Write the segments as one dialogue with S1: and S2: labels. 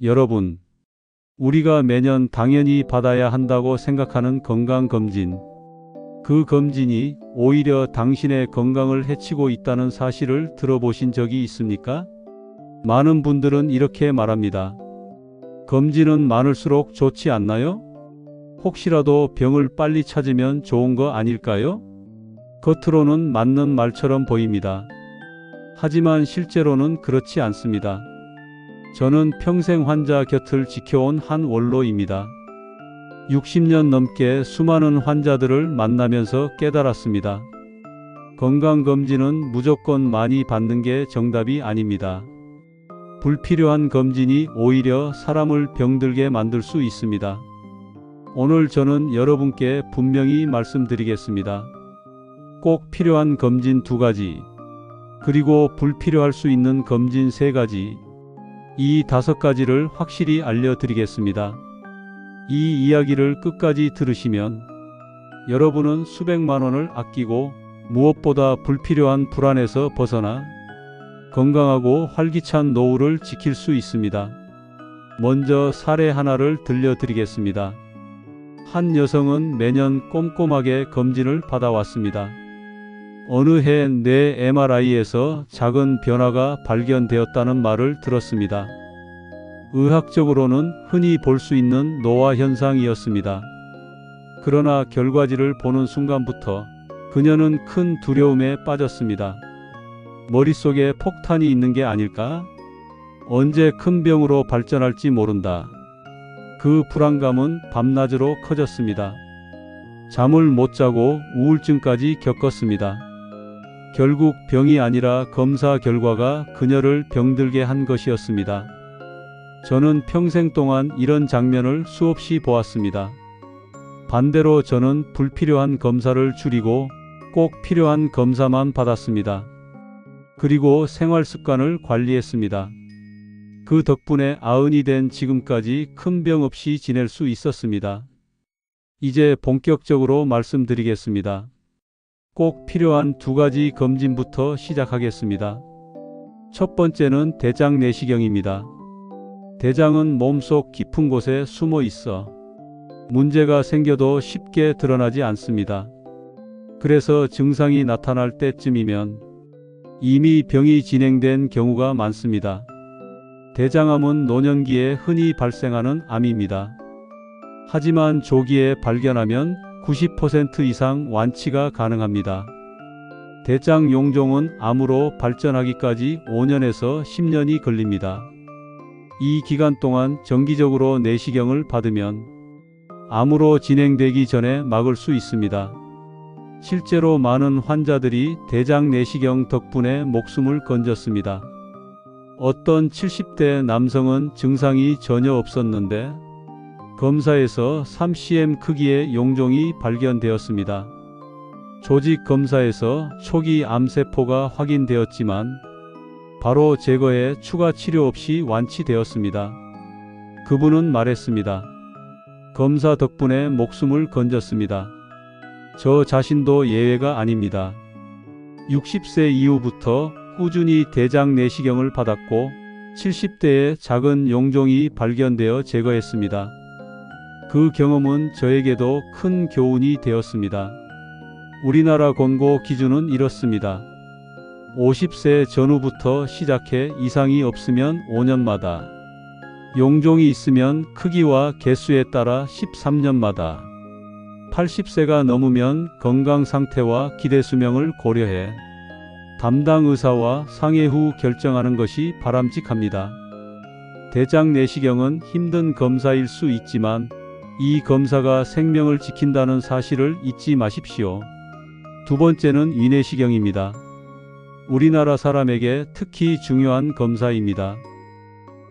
S1: 여러분, 우리가 매년 당연히 받아야 한다고 생각하는 건강검진, 그 검진이 오히려 당신의 건강을 해치고 있다는 사실을 들어보신 적이 있습니까? 많은 분들은 이렇게 말합니다. 검진은 많을수록 좋지 않나요? 혹시라도 병을 빨리 찾으면 좋은 거 아닐까요? 겉으로는 맞는 말처럼 보입니다. 하지만 실제로는 그렇지 않습니다. 저는 평생 환자 곁을 지켜온 한 원로입니다. 60년 넘게 수많은 환자들을 만나면서 깨달았습니다. 건강검진은 무조건 많이 받는 게 정답이 아닙니다. 불필요한 검진이 오히려 사람을 병들게 만들 수 있습니다. 오늘 저는 여러분께 분명히 말씀드리겠습니다. 꼭 필요한 검진 2가지, 그리고 불필요할 수 있는 검진 3가지, 이 5가지를 확실히 알려드리겠습니다. 이 이야기를 끝까지 들으시면 여러분은 수백만 원을 아끼고 무엇보다 불필요한 불안에서 벗어나 건강하고 활기찬 노후를 지킬 수 있습니다. 먼저 사례 하나를 들려드리겠습니다. 한 여성은 매년 꼼꼼하게 검진을 받아왔습니다. 어느 해 뇌 MRI에서 작은 변화가 발견되었다는 말을 들었습니다. 의학적으로는 흔히 볼 수 있는 노화 현상이었습니다. 그러나 결과지를 보는 순간부터 그녀는 큰 두려움에 빠졌습니다. 머릿속에 폭탄이 있는 게 아닐까? 언제 큰 병으로 발전할지 모른다. 그 불안감은 밤낮으로 커졌습니다. 잠을 못 자고 우울증까지 겪었습니다. 결국 병이 아니라 검사 결과가 그녀를 병들게 한 것이었습니다. 저는 평생 동안 이런 장면을 수없이 보았습니다. 반대로 저는 불필요한 검사를 줄이고 꼭 필요한 검사만 받았습니다. 그리고 생활 습관을 관리했습니다. 그 덕분에 90이 된 지금까지 큰 병 없이 지낼 수 있었습니다. 이제 본격적으로 말씀드리겠습니다. 꼭 필요한 2가지 검진부터 시작하겠습니다. 첫 번째는 대장 내시경입니다. 대장은 몸속 깊은 곳에 숨어 있어 문제가 생겨도 쉽게 드러나지 않습니다. 그래서 증상이 나타날 때쯤이면 이미 병이 진행된 경우가 많습니다. 대장암은 노년기에 흔히 발생하는 암입니다. 하지만 조기에 발견하면 90% 이상 완치가 가능합니다. 대장 용종은 암으로 발전하기까지 5년에서 10년이 걸립니다. 이 기간 동안 정기적으로 내시경을 받으면 암으로 진행되기 전에 막을 수 있습니다. 실제로 많은 환자들이 대장 내시경 덕분에 목숨을 건졌습니다. 어떤 70대 남성은 증상이 전혀 없었는데 검사에서 3cm 크기의 용종이 발견되었습니다. 조직 검사에서 초기 암세포가 확인되었지만 바로 제거해 추가 치료 없이 완치되었습니다. 그분은 말했습니다. 검사 덕분에 목숨을 건졌습니다. 저 자신도 예외가 아닙니다. 60세 이후부터 꾸준히 대장 내시경을 받았고 70대에 작은 용종이 발견되어 제거했습니다. 그 경험은 저에게도 큰 교훈이 되었습니다. 우리나라 권고 기준은 이렇습니다. 50세 전후부터 시작해 이상이 없으면 5년마다, 용종이 있으면 크기와 개수에 따라 13년마다, 80세가 넘으면 건강 상태와 기대 수명을 고려해 담당 의사와 상의 후 결정하는 것이 바람직합니다. 대장 내시경은 힘든 검사일 수 있지만 이 검사가 생명을 지킨다는 사실을 잊지 마십시오. 두 번째는 위내시경입니다. 우리나라 사람에게 특히 중요한 검사입니다.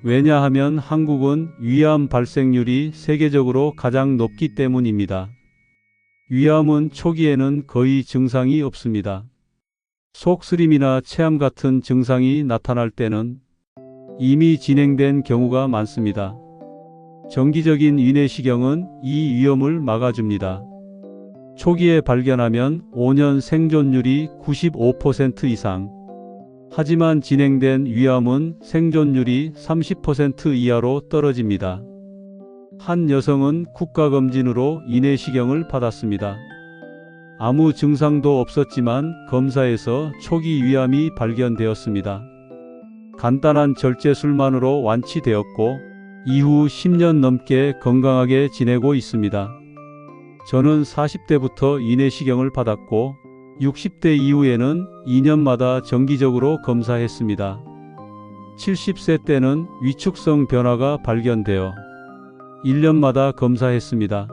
S1: 왜냐하면 한국은 위암 발생률이 세계적으로 가장 높기 때문입니다. 위암은 초기에는 거의 증상이 없습니다. 속쓰림이나 체함 같은 증상이 나타날 때는 이미 진행된 경우가 많습니다. 정기적인 위내시경은 이 위험을 막아줍니다. 초기에 발견하면 5년 생존율이 95% 이상, 하지만 진행된 위암은 생존율이 30% 이하로 떨어집니다. 한 여성은 국가검진으로 인내시경을 받았습니다. 아무 증상도 없었지만 검사에서 초기 위암이 발견되었습니다. 간단한 절제술만으로 완치되었고 이후 10년 넘게 건강하게 지내고 있습니다. 저는 40대부터 인내시경을 받았고 60대 이후에는 2년마다 정기적으로 검사했습니다. 70세 때는 위축성 변화가 발견되어 1년마다 검사했습니다.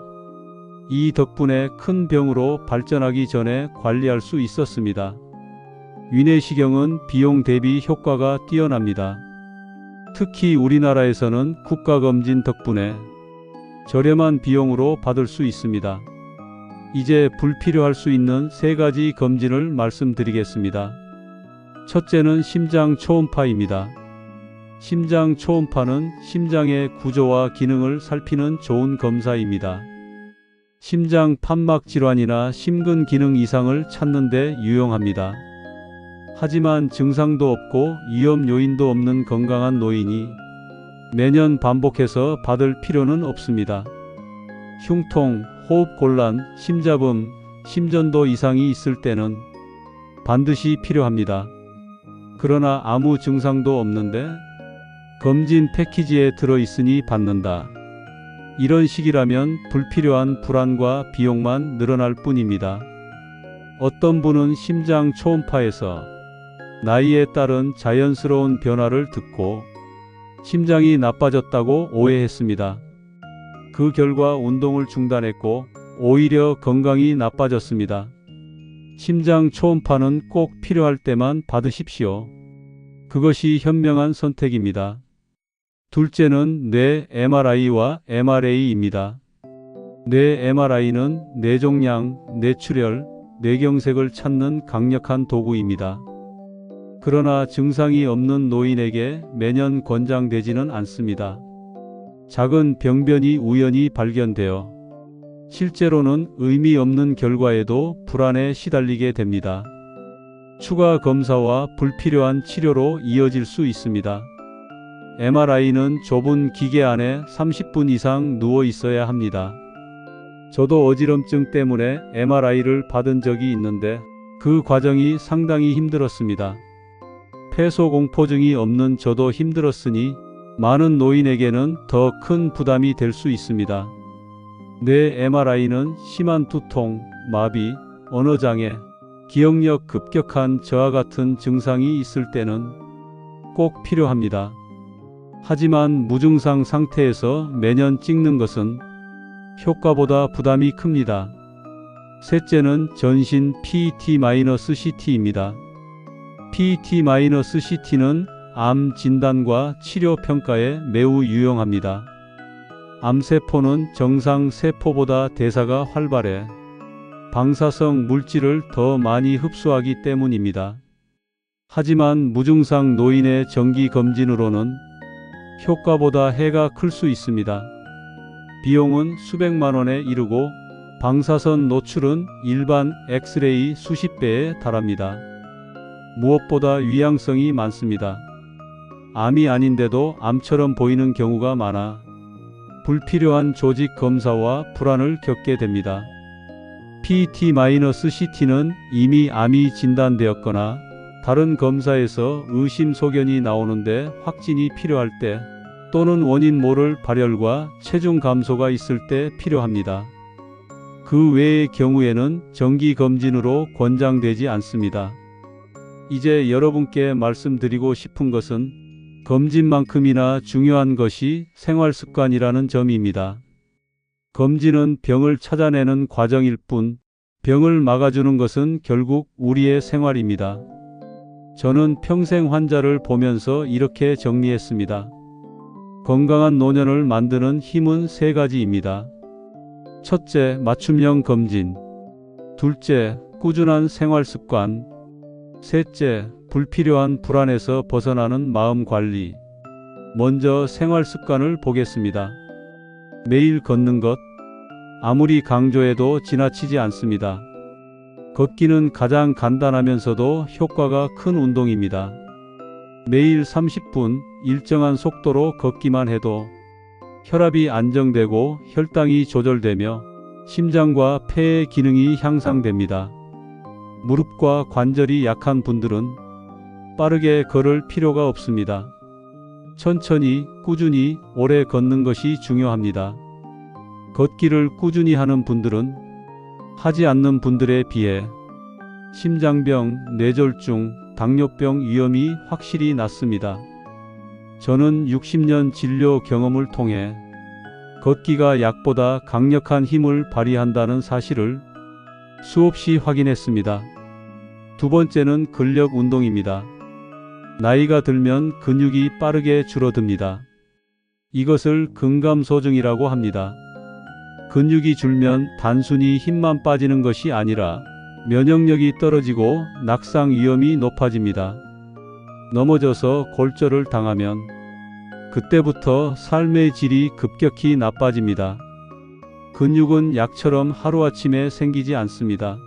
S1: 이 덕분에 큰 병으로 발전하기 전에 관리할 수 있었습니다. 위내시경은 비용 대비 효과가 뛰어납니다. 특히 우리나라에서는 국가검진 덕분에 저렴한 비용으로 받을 수 있습니다. 이제 불필요할 수 있는 3가지 검진을 말씀드리겠습니다. 첫째는 심장 초음파입니다. 심장 초음파는 심장의 구조와 기능을 살피는 좋은 검사입니다. 심장 판막 질환이나 심근 기능 이상을 찾는 데 유용합니다. 하지만 증상도 없고 위험 요인도 없는 건강한 노인이 매년 반복해서 받을 필요는 없습니다. 흉통, 호흡곤란, 심잡음, 심전도 이상이 있을 때는 반드시 필요합니다. 그러나 아무 증상도 없는데 검진 패키지에 들어있으니 받는다. 이런 식이라면 불필요한 불안과 비용만 늘어날 뿐입니다. 어떤 분은 심장 초음파에서 나이에 따른 자연스러운 변화를 듣고 심장이 나빠졌다고 오해했습니다. 그 결과 운동을 중단했고 오히려 건강이 나빠졌습니다. 심장 초음파는 꼭 필요할 때만 받으십시오. 그것이 현명한 선택입니다. 둘째는 뇌 MRI와 MRA입니다. 뇌 MRI는 뇌종양, 뇌출혈, 뇌경색을 찾는 강력한 도구입니다. 그러나 증상이 없는 노인에게 매년 권장되지는 않습니다. 작은 병변이 우연히 발견되어 실제로는 의미 없는 결과에도 불안에 시달리게 됩니다. 추가 검사와 불필요한 치료로 이어질 수 있습니다. MRI는 좁은 기계 안에 30분 이상 누워 있어야 합니다. 저도 어지럼증 때문에 MRI를 받은 적이 있는데 그 과정이 상당히 힘들었습니다. 폐소공포증이 없는 저도 힘들었으니 많은 노인에게는 더 큰 부담이 될 수 있습니다. 뇌 MRI는 심한 두통, 마비, 언어장애, 기억력 급격한 저하 같은 증상이 있을 때는 꼭 필요합니다. 하지만 무증상 상태에서 매년 찍는 것은 효과보다 부담이 큽니다. 셋째는 전신 PET-CT입니다. PET-CT는 암 진단과 치료 평가에 매우 유용합니다. 암세포는 정상 세포보다 대사가 활발해 방사성 물질을 더 많이 흡수하기 때문입니다. 하지만 무증상 노인의 정기 검진으로는 효과보다 해가 클 수 있습니다. 비용은 수백만 원에 이르고 방사선 노출은 일반 엑스레이 수십 배에 달합니다. 무엇보다 위양성이 많습니다. 암이 아닌데도 암처럼 보이는 경우가 많아 불필요한 조직 검사와 불안을 겪게 됩니다. PET-CT는 이미 암이 진단되었거나 다른 검사에서 의심 소견이 나오는데 확진이 필요할 때 또는 원인 모를 발열과 체중 감소가 있을 때 필요합니다. 그 외의 경우에는 정기 검진으로 권장되지 않습니다. 이제 여러분께 말씀드리고 싶은 것은 검진만큼이나 중요한 것이 생활습관이라는 점입니다. 검진은 병을 찾아내는 과정일 뿐 병을 막아주는 것은 결국 우리의 생활입니다. 저는 평생 환자를 보면서 이렇게 정리했습니다. 건강한 노년을 만드는 힘은 3가지입니다. 첫째, 맞춤형 검진. 둘째, 꾸준한 생활습관. 셋째, 불필요한 불안에서 벗어나는 마음 관리. 먼저 생활 습관을 보겠습니다. 매일 걷는 것. 아무리 강조해도 지나치지 않습니다. 걷기는 가장 간단하면서도 효과가 큰 운동입니다. 매일 30분 일정한 속도로 걷기만 해도 혈압이 안정되고 혈당이 조절되며 심장과 폐의 기능이 향상됩니다. 무릎과 관절이 약한 분들은 빠르게 걸을 필요가 없습니다. 천천히 꾸준히 오래 걷는 것이 중요합니다. 걷기를 꾸준히 하는 분들은 하지 않는 분들에 비해 심장병, 뇌졸중, 당뇨병 위험이 확실히 낮습니다. 저는 60년 진료 경험을 통해 걷기가 약보다 강력한 힘을 발휘한다는 사실을 수없이 확인했습니다. 두 번째는 근력 운동입니다. 나이가 들면 근육이 빠르게 줄어듭니다. 이것을 근감소증이라고 합니다. 근육이 줄면 단순히 힘만 빠지는 것이 아니라 면역력이 떨어지고 낙상 위험이 높아집니다. 넘어져서 골절을 당하면 그때부터 삶의 질이 급격히 나빠집니다. 근육은 약처럼 하루아침에 생기지 않습니다.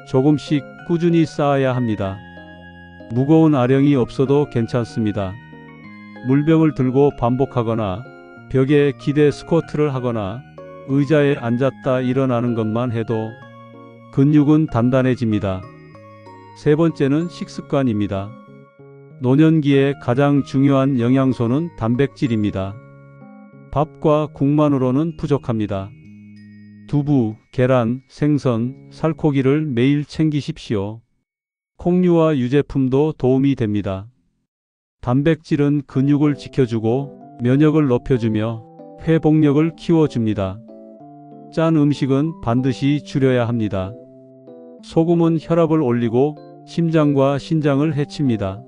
S1: 조금씩 꾸준히 쌓아야 합니다. 무거운 아령이 없어도 괜찮습니다. 물병을 들고 반복하거나 벽에 기대 스쿼트를 하거나 의자에 앉았다 일어나는 것만 해도 근육은 단단해집니다. 세 번째는 식습관입니다. 노년기에 가장 중요한 영양소는 단백질입니다. 밥과 국만으로는 부족합니다. 두부, 계란, 생선, 살코기를 매일 챙기십시오. 콩류와 유제품도 도움이 됩니다. 단백질은 근육을 지켜주고 면역을 높여주며 회복력을 키워줍니다. 짠 음식은 반드시 줄여야 합니다. 소금은 혈압을 올리고 심장과 신장을 해칩니다.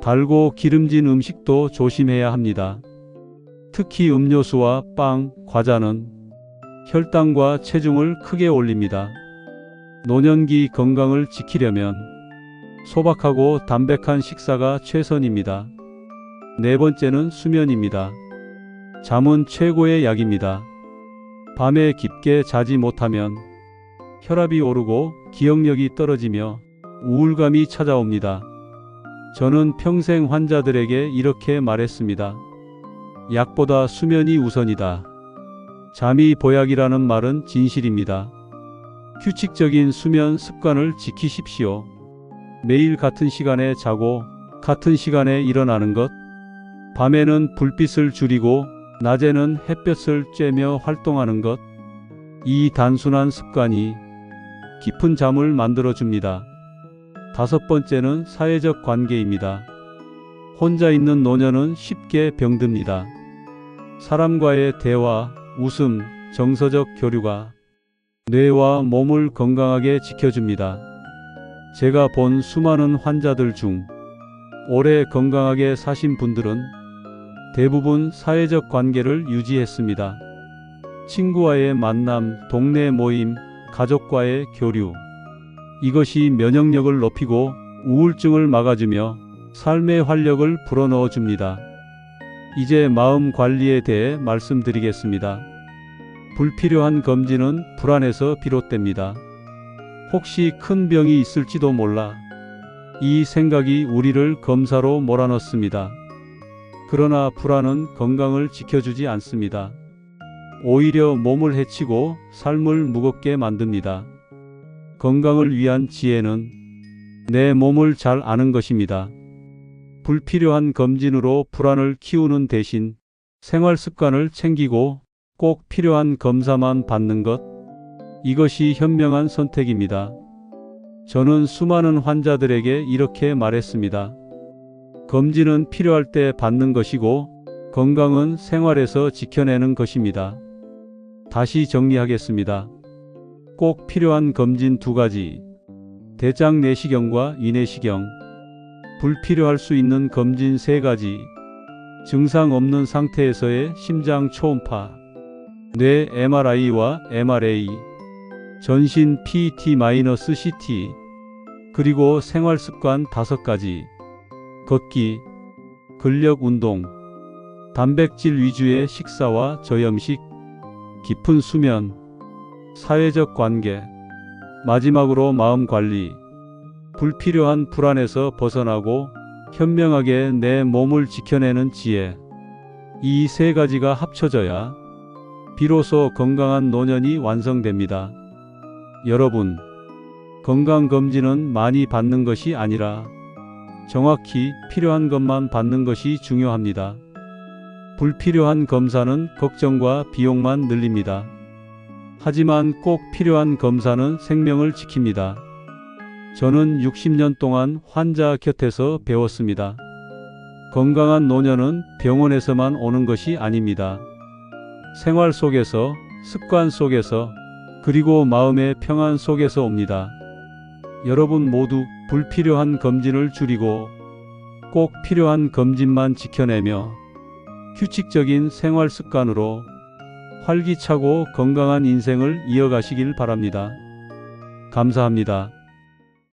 S1: 달고 기름진 음식도 조심해야 합니다. 특히 음료수와 빵, 과자는 혈당과 체중을 크게 올립니다. 노년기 건강을 지키려면 소박하고 담백한 식사가 최선입니다. 네 번째는 수면입니다. 잠은 최고의 약입니다. 밤에 깊게 자지 못하면 혈압이 오르고 기억력이 떨어지며 우울감이 찾아옵니다. 저는 평생 환자들에게 이렇게 말했습니다. 약보다 수면이 우선이다. 잠이 보약이라는 말은 진실입니다. 규칙적인 수면 습관을 지키십시오. 매일 같은 시간에 자고 같은 시간에 일어나는 것, 밤에는 불빛을 줄이고 낮에는 햇볕을 쬐며 활동하는 것, 이 단순한 습관이 깊은 잠을 만들어줍니다. 다섯 번째는 사회적 관계입니다. 혼자 있는 노년은 쉽게 병듭니다. 사람과의 대화, 웃음, 정서적 교류가 뇌와 몸을 건강하게 지켜줍니다. 제가 본 수많은 환자들 중 오래 건강하게 사신 분들은 대부분 사회적 관계를 유지했습니다. 친구와의 만남, 동네 모임, 가족과의 교류. 이것이 면역력을 높이고 우울증을 막아주며 삶의 활력을 불어넣어 줍니다. 이제 마음 관리에 대해 말씀드리겠습니다. 불필요한 검진은 불안에서 비롯됩니다. 혹시 큰 병이 있을지도 몰라. 이 생각이 우리를 검사로 몰아넣습니다. 그러나 불안은 건강을 지켜주지 않습니다. 오히려 몸을 해치고 삶을 무겁게 만듭니다. 건강을 위한 지혜는 내 몸을 잘 아는 것입니다. 불필요한 검진으로 불안을 키우는 대신 생활 습관을 챙기고 꼭 필요한 검사만 받는 것, 이것이 현명한 선택입니다. 저는 수많은 환자들에게 이렇게 말했습니다. 검진은 필요할 때 받는 것이고 건강은 생활에서 지켜내는 것입니다. 다시 정리하겠습니다. 꼭 필요한 검진 두 가지. 대장 내시경과 위내시경. 불필요할 수 있는 검진 세 가지. 증상 없는 상태에서의 심장 초음파, 뇌 MRI와 MRA, 전신 PET-CT, 그리고 생활 습관 5가지. 걷기, 근력 운동, 단백질 위주의 식사와 저염식, 깊은 수면, 사회적 관계, 마지막으로 마음 관리. 불필요한 불안에서 벗어나고 현명하게 내 몸을 지켜내는 지혜. 이 세 가지가 합쳐져야 비로소 건강한 노년이 완성됩니다. 여러분, 건강검진은 많이 받는 것이 아니라 정확히 필요한 것만 받는 것이 중요합니다. 불필요한 검사는 걱정과 비용만 늘립니다. 하지만 꼭 필요한 검사는 생명을 지킵니다. 저는 60년 동안 환자 곁에서 배웠습니다. 건강한 노년은 병원에서만 오는 것이 아닙니다. 생활 속에서, 습관 속에서, 그리고 마음의 평안 속에서 옵니다. 여러분 모두 불필요한 검진을 줄이고 꼭 필요한 검진만 지켜내며 규칙적인 생활 습관으로 활기차고 건강한 인생을 이어가시길 바랍니다. 감사합니다.